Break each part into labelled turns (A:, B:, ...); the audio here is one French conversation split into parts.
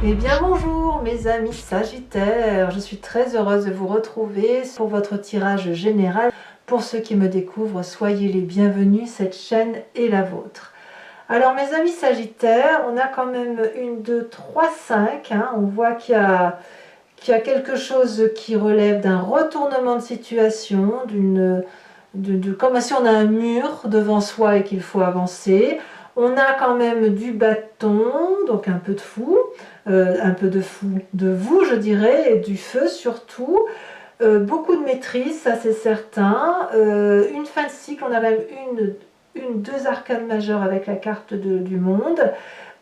A: Eh bien bonjour mes amis Sagittaires, je suis très heureuse de vous retrouver pour votre tirage général. Pour ceux qui me découvrent, soyez les bienvenus, cette chaîne est la vôtre. Alors mes amis Sagittaires, on a quand même 1, 2, 3, 5, on voit qu'il y a quelque chose qui relève d'un retournement de situation, comme si on a un mur devant soi et qu'il faut avancer. On a quand même du bâton, donc un peu de fou, de vous je dirais, et du feu surtout. Beaucoup de maîtrise, ça c'est certain. Une fin de cycle, on a même deux arcanes majeures avec la carte du monde.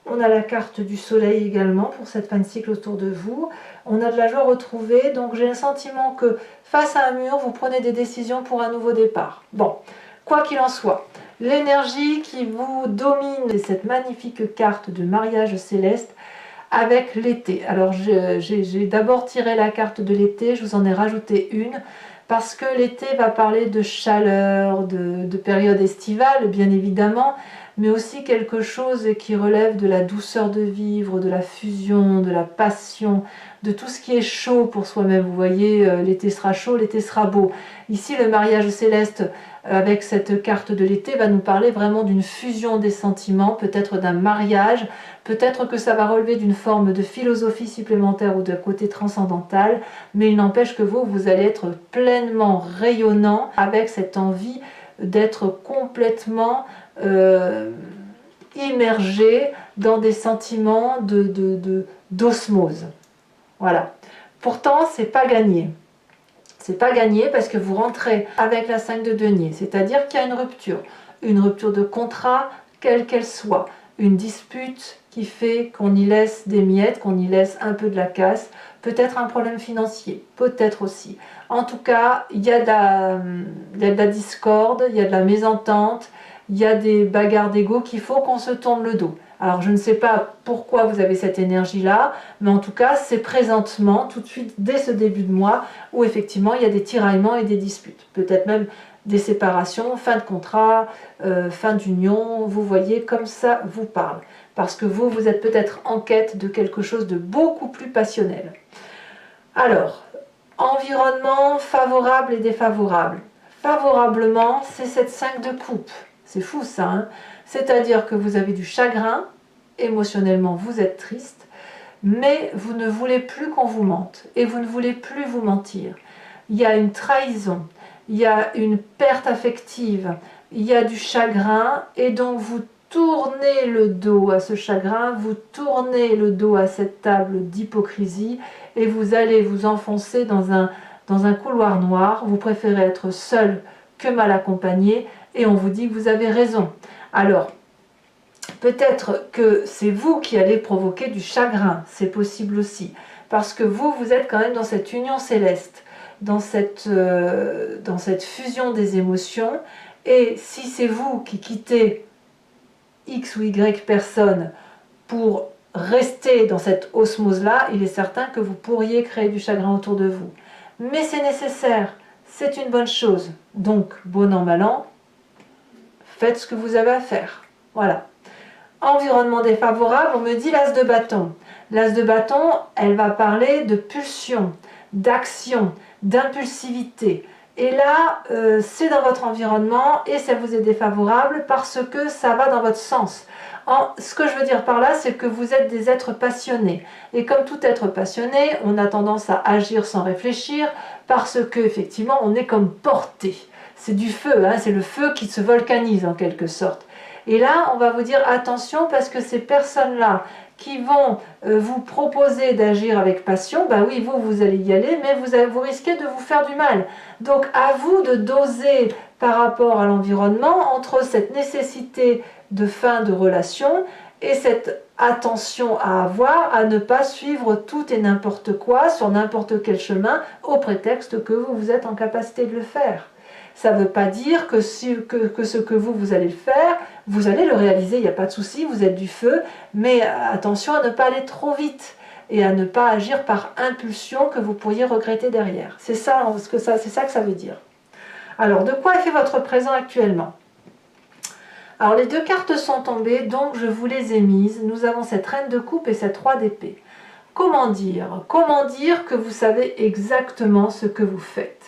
A: On a la carte du soleil également pour cette fin de cycle autour de vous. On a de la joie retrouvée, donc j'ai le sentiment que face à un mur, vous prenez des décisions pour un nouveau départ. Bon, quoi qu'il en soit, l'énergie qui vous domine, c'est cette magnifique carte de mariage céleste avec l'été. Alors j'ai d'abord tiré la carte de l'été, je vous en ai rajouté une, parce que l'été va parler de chaleur, de période estivale bien évidemment, mais aussi quelque chose qui relève de la douceur de vivre, de la fusion, de la passion, de tout ce qui est chaud pour soi-même. Vous voyez, l'été sera chaud, l'été sera beau. Ici, le mariage céleste, avec cette carte de l'été, va nous parler vraiment d'une fusion des sentiments, peut-être d'un mariage, peut-être que ça va relever d'une forme de philosophie supplémentaire ou d'un côté transcendantal, mais il n'empêche que vous allez être pleinement rayonnant avec cette envie d'être complètement immergé dans des sentiments d'osmose. Voilà. Pourtant, c'est pas gagné. C'est pas gagné parce que vous rentrez avec la 5 de denier, c'est-à-dire qu'il y a une rupture de contrat, quelle qu'elle soit, une dispute qui fait qu'on y laisse des miettes, qu'on y laisse un peu de la casse, peut-être un problème financier, peut-être aussi. En tout cas, il y a de la discorde, il y a de la mésentente, il y a des bagarres d'ego qu'il faut qu'on se tourne le dos. Alors je ne sais pas pourquoi vous avez cette énergie-là, mais en tout cas c'est présentement, tout de suite, dès ce début de mois, où effectivement il y a des tiraillements et des disputes. Peut-être même des séparations, fin de contrat, fin d'union, vous voyez, comme ça vous parle. Parce que vous êtes peut-être en quête de quelque chose de beaucoup plus passionnel. Alors, environnement favorable et défavorable. Favorablement, c'est cette 5 de coupe. C'est fou ça, hein. C'est-à-dire que vous avez du chagrin, émotionnellement vous êtes triste, mais vous ne voulez plus qu'on vous mente et vous ne voulez plus vous mentir. Il y a une trahison, il y a une perte affective, il y a du chagrin et donc vous tournez le dos à ce chagrin, vous tournez le dos à cette table d'hypocrisie et vous allez vous enfoncer dans un couloir noir. Vous préférez être seul que mal accompagné et on vous dit que vous avez raison. Alors, peut-être que c'est vous qui allez provoquer du chagrin, c'est possible aussi, parce que vous êtes quand même dans cette union céleste, dans cette fusion des émotions, et si c'est vous qui quittez X ou Y personne pour rester dans cette osmose-là, il est certain que vous pourriez créer du chagrin autour de vous. Mais c'est nécessaire, c'est une bonne chose, donc bon an, mal an, faites ce que vous avez à faire. Voilà. Environnement défavorable, on me dit l'as de bâton. L'as de bâton, elle va parler de pulsion, d'action, d'impulsivité. Et là, c'est dans votre environnement et ça vous est défavorable parce que ça va dans votre sens. Ce que je veux dire par là, c'est que vous êtes des êtres passionnés. Et comme tout être passionné, on a tendance à agir sans réfléchir parce que effectivement, on est comme porté. C'est du feu, hein, c'est le feu qui se volcanise en quelque sorte. Et là, on va vous dire attention parce que ces personnes-là qui vont vous proposer d'agir avec passion, ben oui, vous allez y aller, mais vous risquez de vous faire du mal. Donc à vous de doser par rapport à l'environnement entre cette nécessité de fin de relation et cette attention à avoir à ne pas suivre tout et n'importe quoi sur n'importe quel chemin au prétexte que vous êtes en capacité de le faire. Ça ne veut pas dire que ce que vous allez le faire, vous allez le réaliser, il n'y a pas de souci, vous êtes du feu, mais attention à ne pas aller trop vite et à ne pas agir par impulsion que vous pourriez regretter derrière. C'est ça que ça veut dire. Alors, de quoi est fait votre présent actuellement? Alors, les deux cartes sont tombées, donc je vous les ai mises. Nous avons cette reine de coupe et cette roi d'épée. Comment dire? Comment dire que vous savez exactement ce que vous faites?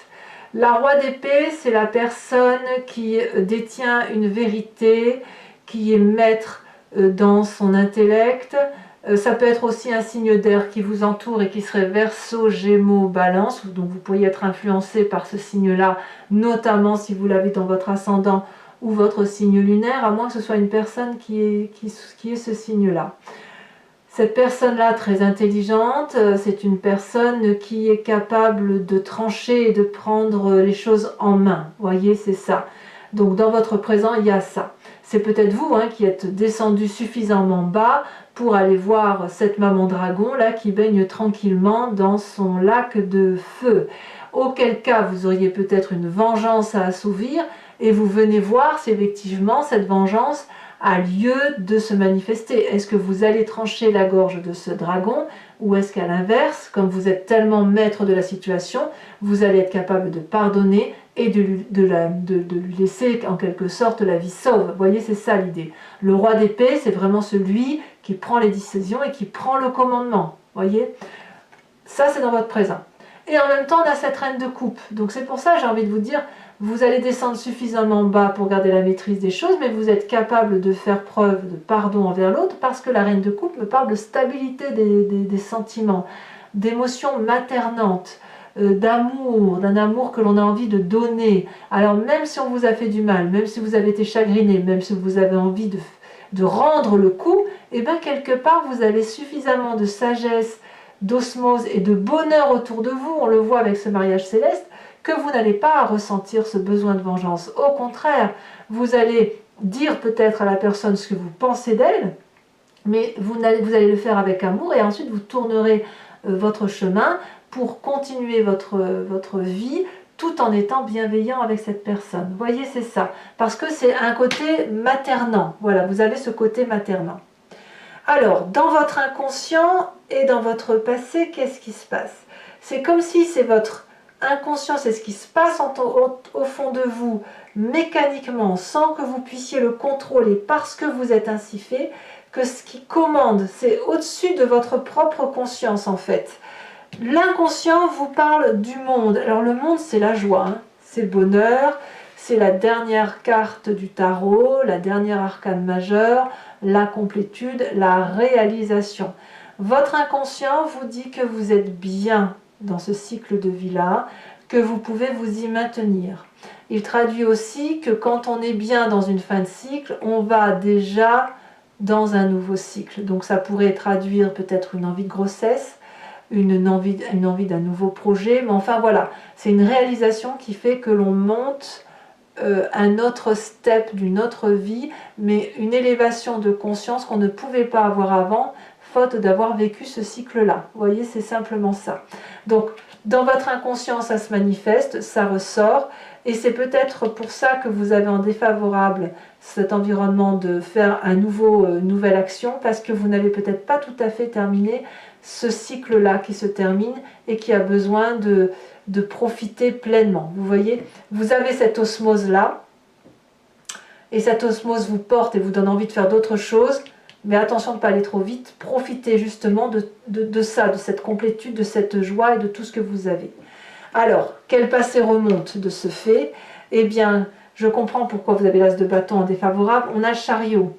A: La roi d'épée, c'est la personne qui détient une vérité, qui est maître dans son intellect. Ça peut être aussi un signe d'air qui vous entoure et qui serait Verseau, Gémeaux, Balance. Donc vous pourriez être influencé par ce signe-là, notamment si vous l'avez dans votre ascendant ou votre signe lunaire, à moins que ce soit une personne qui ait ce signe-là. Cette personne-là, très intelligente, c'est une personne qui est capable de trancher et de prendre les choses en main. Vous voyez, c'est ça. Donc dans votre présent, il y a ça. C'est peut-être vous qui êtes descendu suffisamment bas pour aller voir cette maman dragon là qui baigne tranquillement dans son lac de feu. Auquel cas, vous auriez peut-être une vengeance à assouvir et vous venez voir si effectivement cette vengeance a lieu de se manifester. Est-ce que vous allez trancher la gorge de ce dragon ou est-ce qu'à l'inverse, comme vous êtes tellement maître de la situation, vous allez être capable de pardonner et de lui laisser en quelque sorte la vie sauve. Vous voyez, c'est ça l'idée. Le roi d'épée, c'est vraiment celui qui prend les décisions et qui prend le commandement. Vous voyez, ça c'est dans votre présent. Et en même temps, on a cette reine de coupe. Donc c'est pour ça, j'ai envie de vous dire, vous allez descendre suffisamment bas pour garder la maîtrise des choses, mais vous êtes capable de faire preuve de pardon envers l'autre, parce que la reine de coupe me parle de stabilité des sentiments, d'émotions maternantes, d'amour, d'un amour que l'on a envie de donner. Alors même si on vous a fait du mal, même si vous avez été chagriné, même si vous avez envie de rendre le coup, et bien quelque part vous avez suffisamment de sagesse, d'osmose et de bonheur autour de vous, on le voit avec ce mariage céleste, que vous n'allez pas ressentir ce besoin de vengeance. Au contraire, vous allez dire peut-être à la personne ce que vous pensez d'elle, mais vous allez le faire avec amour et ensuite vous tournerez votre chemin pour continuer votre vie tout en étant bienveillant avec cette personne. Vous voyez, c'est ça. Parce que c'est un côté maternant. Voilà, vous avez ce côté maternant. Alors, dans votre inconscient et dans votre passé, qu'est-ce qui se passe? C'est comme si c'est votre inconscient, c'est ce qui se passe au fond de vous, mécaniquement, sans que vous puissiez le contrôler, parce que vous êtes ainsi fait, que ce qui commande, c'est au-dessus de votre propre conscience en fait. L'inconscient vous parle du monde. Alors le monde, c'est la joie, c'est le bonheur, c'est la dernière carte du tarot, la dernière arcane majeure, la complétude, la réalisation. Votre inconscient vous dit que vous êtes bien dans ce cycle de vie-là, que vous pouvez vous y maintenir. Il traduit aussi que quand on est bien dans une fin de cycle, on va déjà dans un nouveau cycle. Donc ça pourrait traduire peut-être une envie de grossesse, une envie d'un nouveau projet, mais enfin voilà, c'est une réalisation qui fait que l'on monte un autre step d'une autre vie, mais une élévation de conscience qu'on ne pouvait pas avoir avant, faute d'avoir vécu ce cycle-là. Vous voyez, c'est simplement ça. Donc, dans votre inconscient, ça se manifeste, ça ressort, et c'est peut-être pour ça que vous avez en défavorable cet environnement de faire nouvelle action, parce que vous n'avez peut-être pas tout à fait terminé ce cycle-là qui se termine et qui a besoin de profiter pleinement. Vous voyez, vous avez cette osmose-là, et cette osmose vous porte et vous donne envie de faire d'autres choses, mais attention de ne pas aller trop vite, profitez justement de ça, de cette complétude, de cette joie et de tout ce que vous avez. Alors, quel passé remonte de ce fait? Eh bien, je comprends pourquoi vous avez l'as de bâton en défavorable, on a le chariot.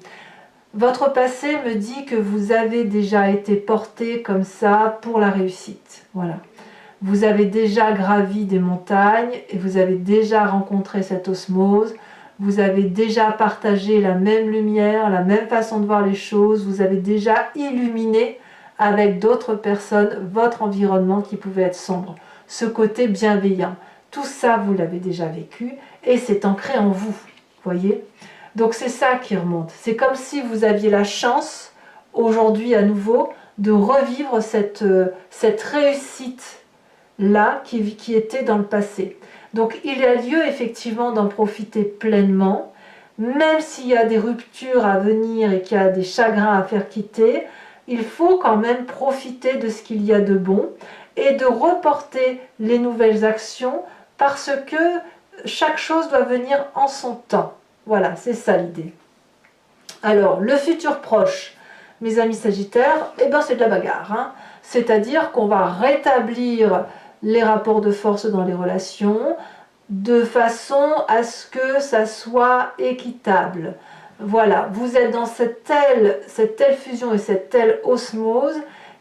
A: Votre passé me dit que vous avez déjà été porté comme ça pour la réussite. Voilà. Vous avez déjà gravi des montagnes et vous avez déjà rencontré cette osmose. Vous avez déjà partagé la même lumière, la même façon de voir les choses. Vous avez déjà illuminé avec d'autres personnes votre environnement qui pouvait être sombre. Ce côté bienveillant. Tout ça, vous l'avez déjà vécu et c'est ancré en vous. Voyez ? Donc c'est ça qui remonte. C'est comme si vous aviez la chance, aujourd'hui à nouveau, de revivre cette réussite-là qui était dans le passé. Donc il y a lieu effectivement d'en profiter pleinement, même s'il y a des ruptures à venir et qu'il y a des chagrins à faire quitter, il faut quand même profiter de ce qu'il y a de bon et de reporter les nouvelles actions parce que chaque chose doit venir en son temps. Voilà, c'est ça l'idée. Alors, le futur proche mes amis Sagittaires, eh ben c'est de la bagarre, hein. C'est-à-dire qu'on va rétablir les rapports de force dans les relations de façon à ce que ça soit équitable. Voilà, vous êtes dans cette telle fusion et cette telle osmose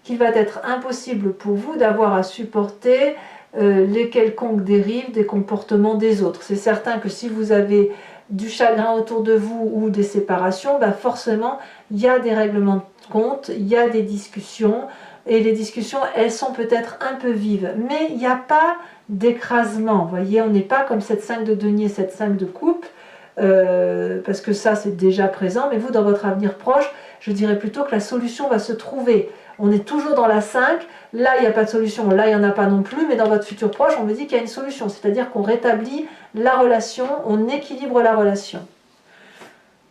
A: qu'il va être impossible pour vous d'avoir à supporter les quelconques dérives des comportements des autres. C'est certain que si vous avez du chagrin autour de vous ou des séparations, ben forcément il y a des règlements de compte, il y a des discussions, et les discussions elles sont peut-être un peu vives, mais il n'y a pas d'écrasement. Vous voyez, on n'est pas comme cette 5 de denier, cette 5 de coupe, parce que ça c'est déjà présent, mais vous dans votre avenir proche, je dirais plutôt que la solution va se trouver. On est toujours dans la 5, là il n'y a pas de solution, là il n'y en a pas non plus, mais dans votre futur proche on me dit qu'il y a une solution, c'est-à-dire qu'on rétablit la relation, on équilibre la relation.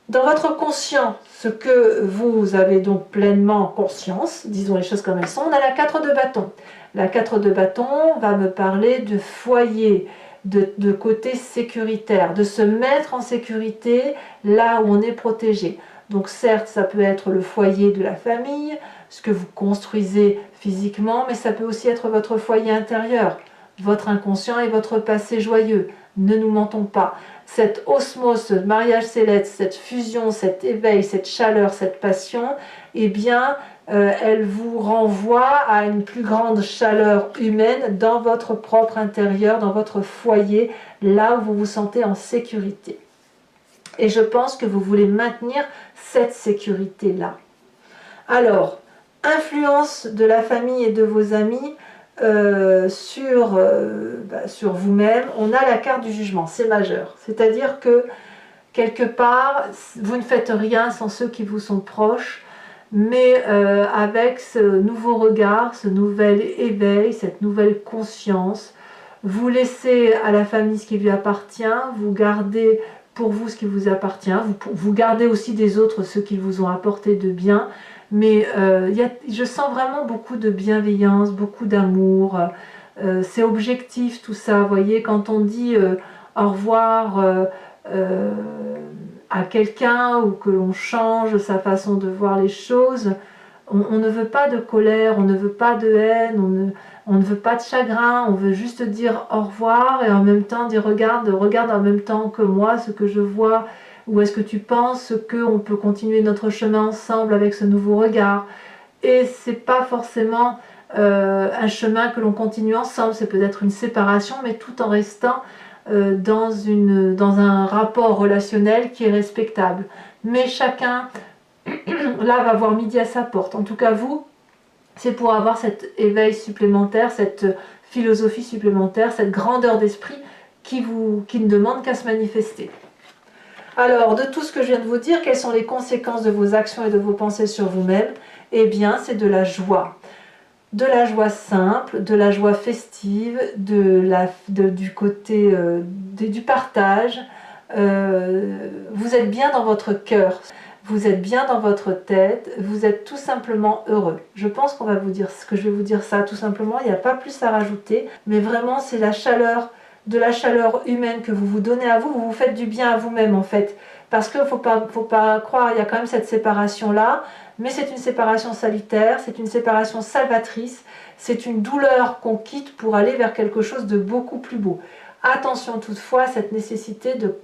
A: Dans votre conscient, ce que vous avez donc pleinement conscience, disons les choses comme elles sont, on a la 4 de bâton. La 4 de bâton va me parler de foyer, de côté sécuritaire, de se mettre en sécurité là où on est protégé. Donc certes, ça peut être le foyer de la famille, ce que vous construisez physiquement, mais ça peut aussi être votre foyer intérieur, votre inconscient et votre passé joyeux. Ne nous mentons pas. Cette osmose, ce mariage céleste, cette fusion, cet éveil, cette chaleur, cette passion, eh bien, elle vous renvoie à une plus grande chaleur humaine dans votre propre intérieur, dans votre foyer, là où vous vous sentez en sécurité. Et je pense que vous voulez maintenir cette sécurité-là. Alors, influence de la famille et de vos amis sur vous-même, on a la carte du jugement, c'est majeur. C'est-à-dire que, quelque part, vous ne faites rien sans ceux qui vous sont proches, mais avec ce nouveau regard, ce nouvel éveil, cette nouvelle conscience, vous laissez à la famille ce qui lui appartient, vous gardez pour vous ce qui vous appartient, vous gardez aussi des autres ce qu'ils vous ont apporté de bien, mais je sens vraiment beaucoup de bienveillance, beaucoup d'amour, c'est objectif tout ça, vous voyez, quand on dit au revoir à quelqu'un ou que l'on change sa façon de voir les choses, on ne veut pas de colère, on ne veut pas de haine, on ne veut pas de chagrin, on veut juste dire au revoir et en même temps dire regarde en même temps que moi ce que je vois, ou est-ce que tu penses qu'on peut continuer notre chemin ensemble avec ce nouveau regard? Et c'est pas forcément un chemin que l'on continue ensemble, c'est peut-être une séparation, mais tout en restant dans un rapport relationnel qui est respectable. Mais chacun là va voir midi à sa porte. En tout cas vous, c'est pour avoir cet éveil supplémentaire, cette philosophie supplémentaire, cette grandeur d'esprit qui ne demande qu'à se manifester. Alors, de tout ce que je viens de vous dire, quelles sont les conséquences de vos actions et de vos pensées sur vous-même? Eh bien, c'est de la joie. De la joie simple, de la joie festive, du côté du partage. Vous êtes bien dans votre cœur, vous êtes bien dans votre tête, vous êtes tout simplement heureux. Je pense qu'on va vous dire ce que je vais vous dire ça tout simplement, il n'y a pas plus à rajouter, mais vraiment c'est la chaleur, de la chaleur humaine que vous vous donnez à vous, vous vous faites du bien à vous-même en fait. Parce qu'il ne faut pas croire, il y a quand même cette séparation-là, mais c'est une séparation salutaire, c'est une séparation salvatrice, c'est une douleur qu'on quitte pour aller vers quelque chose de beaucoup plus beau. Attention toutefois à cette nécessité de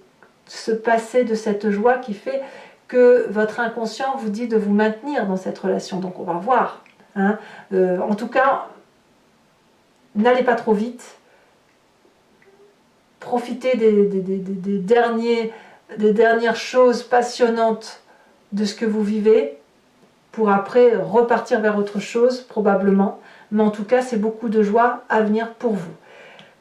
A: se passer de cette joie qui fait que votre inconscient vous dit de vous maintenir dans cette relation. Donc on va voir. Hein. En tout cas, n'allez pas trop vite. Profitez des dernières choses passionnantes de ce que vous vivez pour après repartir vers autre chose, probablement. Mais en tout cas, c'est beaucoup de joie à venir pour vous.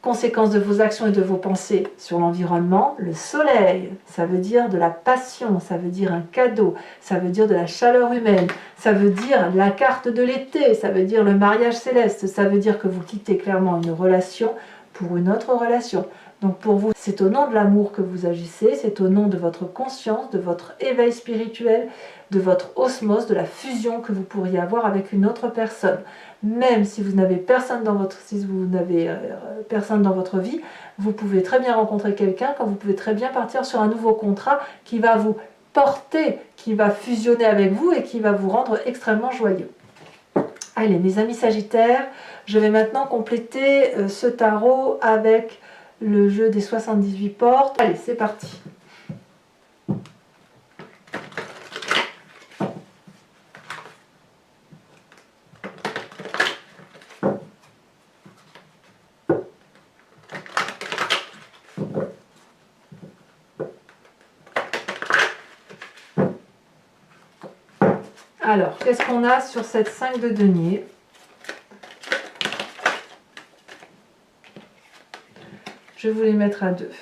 A: Conséquences de vos actions et de vos pensées sur l'environnement, le soleil, ça veut dire de la passion, ça veut dire un cadeau, ça veut dire de la chaleur humaine, ça veut dire la carte de l'été, ça veut dire le mariage céleste, ça veut dire que vous quittez clairement une relation pour une autre relation. Donc pour vous, c'est au nom de l'amour que vous agissez, c'est au nom de votre conscience, de votre éveil spirituel, de votre osmose, de la fusion que vous pourriez avoir avec une autre personne. Même si vous n'avez personne dans votre vie, vous pouvez très bien rencontrer quelqu'un, quand vous pouvez très bien partir sur un nouveau contrat qui va vous porter, qui va fusionner avec vous et qui va vous rendre extrêmement joyeux. Allez, mes amis Sagittaires, je vais maintenant compléter ce tarot avec le jeu des 78 portes. Allez, c'est parti. Alors, qu'est-ce qu'on a sur cette 5 de denier? Je vais vous les mettre à deux.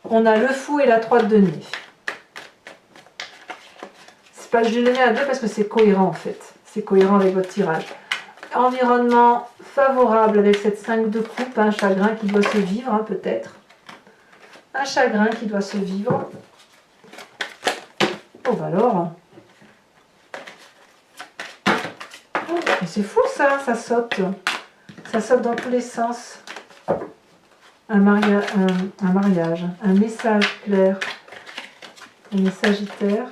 A: On a le fou et la 3 de denier. C'est pas, je les mets à deux parce que c'est cohérent en fait. C'est cohérent avec votre tirage. Environnement favorable avec cette 5 de coupe, un chagrin qui doit se vivre, hein, peut-être. Un chagrin qui doit se vivre. Oh bah alors. Mais c'est fou ça, ça saute. Ça saute dans tous les sens. Un mariage, un message clair. On est Sagittaire.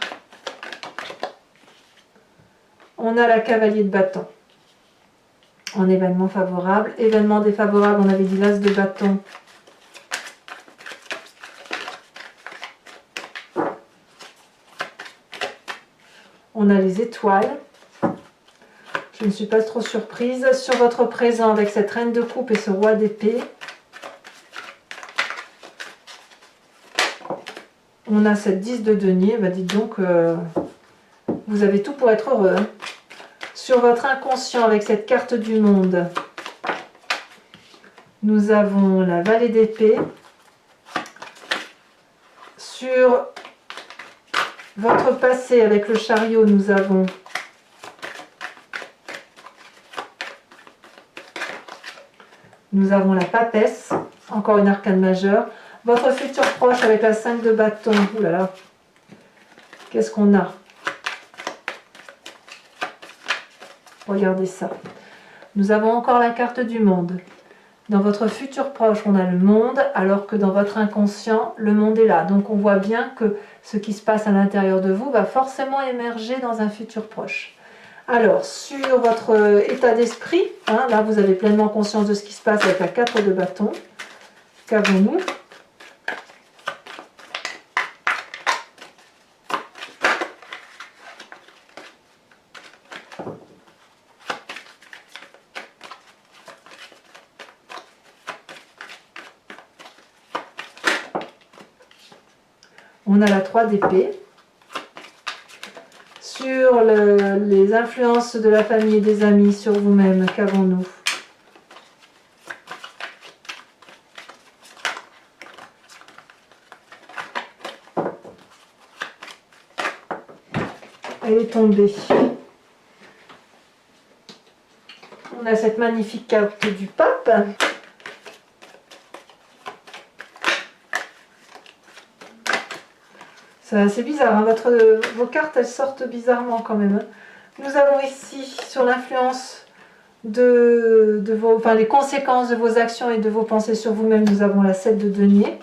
A: On a la cavalier de bâton. En événement favorable. Événement défavorable, on avait dit l'as de bâton. On a les étoiles. Je ne suis pas trop surprise. Sur votre présent, avec cette reine de coupe et ce roi d'épée, on a cette 10 de denier. Bah dites donc, vous avez tout pour être heureux. Hein. Sur votre inconscient, avec cette carte du monde, nous avons la vallée d'épée. Sur votre passé, avec le chariot, nous avons la papesse, encore une arcane majeure. Votre futur proche avec la 5 de bâton. Ouh là là. Qu'est-ce qu'on a? Regardez ça. Nous avons encore la carte du monde. Dans votre futur proche, on a le monde, alors que dans votre inconscient, le monde est là. Donc on voit bien que ce qui se passe à l'intérieur de vous va forcément émerger dans un futur proche. Alors, sur votre état d'esprit, hein, là vous avez pleinement conscience de ce qui se passe avec la 4 de bâton. Qu'avons-nous? On a la 3 d'épée. Sur les influences de la famille et des amis sur vous-même, qu'avons-nous? Elle est tombée. On a cette magnifique carte du pape. C'est bizarre, hein, vos cartes elles sortent bizarrement quand même. Hein. Nous avons ici sur l'influence de vos, enfin les conséquences de vos actions et de vos pensées sur vous-même, nous avons la 7 de denier.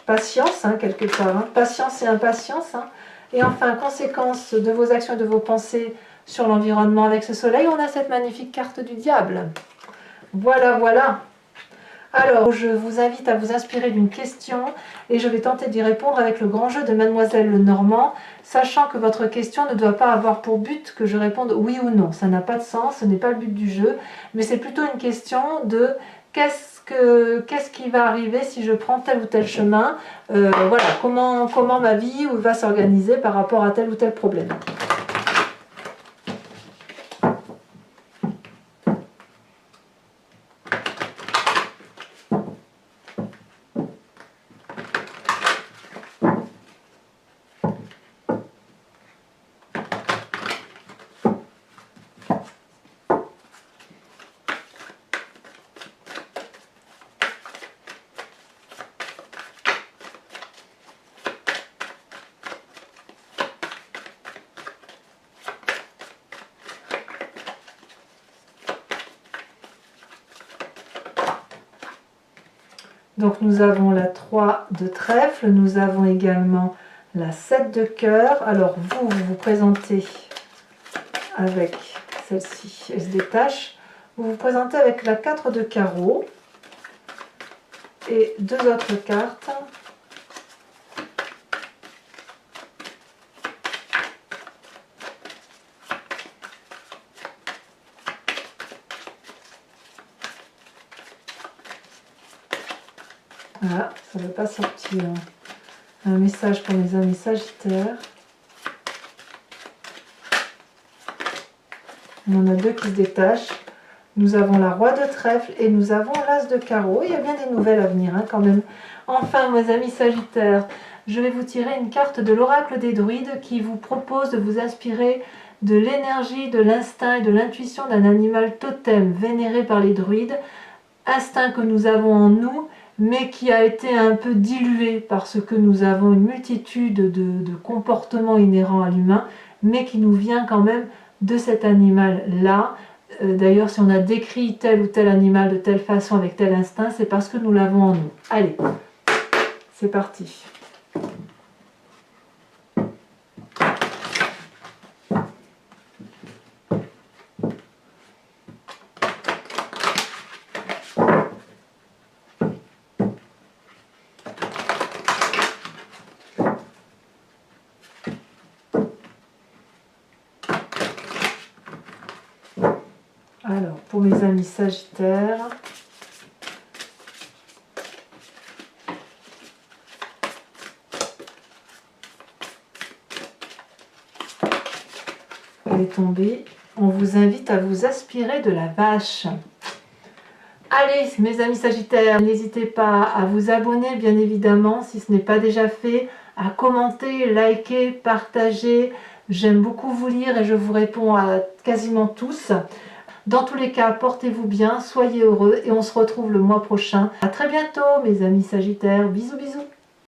A: Patience, hein, quelque part. Hein. Patience et impatience. Hein. Et enfin, conséquences de vos actions et de vos pensées sur l'environnement avec ce soleil, on a cette magnifique carte du diable. Voilà, voilà. Alors, je vous invite à vous inspirer d'une question et je vais tenter d'y répondre avec le grand jeu de Mademoiselle Lenormand, sachant que votre question ne doit pas avoir pour but que je réponde oui ou non. Ça n'a pas de sens, ce n'est pas le but du jeu, mais c'est plutôt une question de qu'est-ce qui va arriver si je prends tel ou tel chemin, voilà, comment ma vie va s'organiser par rapport à tel ou tel problème. Donc nous avons la 3 de trèfle, nous avons également la 7 de cœur. Alors vous vous présentez avec celle-ci, elle se détache. Vous vous présentez avec la 4 de carreau et 2 autres cartes. Voilà, ça ne veut pas sortir. Un message pour mes amis Sagittaires. On en a 2 qui se détachent. Nous avons la roi de trèfle et nous avons l'as de carreau. Il y a bien des nouvelles à venir quand même. Enfin, mes amis Sagittaires, je vais vous tirer une carte de l'oracle des druides qui vous propose de vous inspirer de l'énergie, de l'instinct et de l'intuition d'un animal totem vénéré par les druides. Instinct que nous avons en nous, mais qui a été un peu dilué parce que nous avons une multitude de comportements inhérents à l'humain, mais qui nous vient quand même de cet animal-là. D'ailleurs, si on a décrit tel ou tel animal de telle façon, avec tel instinct, c'est parce que nous l'avons en nous. Allez, c'est parti. Alors, pour mes amis Sagittaires, elle est tombée. On vous invite à vous aspirer de la vache. Allez, mes amis Sagittaires, n'hésitez pas à vous abonner, bien évidemment, si ce n'est pas déjà fait, à commenter, liker, partager. J'aime beaucoup vous lire et je vous réponds à quasiment tous. Dans tous les cas, portez-vous bien, soyez heureux et on se retrouve le mois prochain. À très bientôt, mes amis Sagittaires. Bisous, bisous.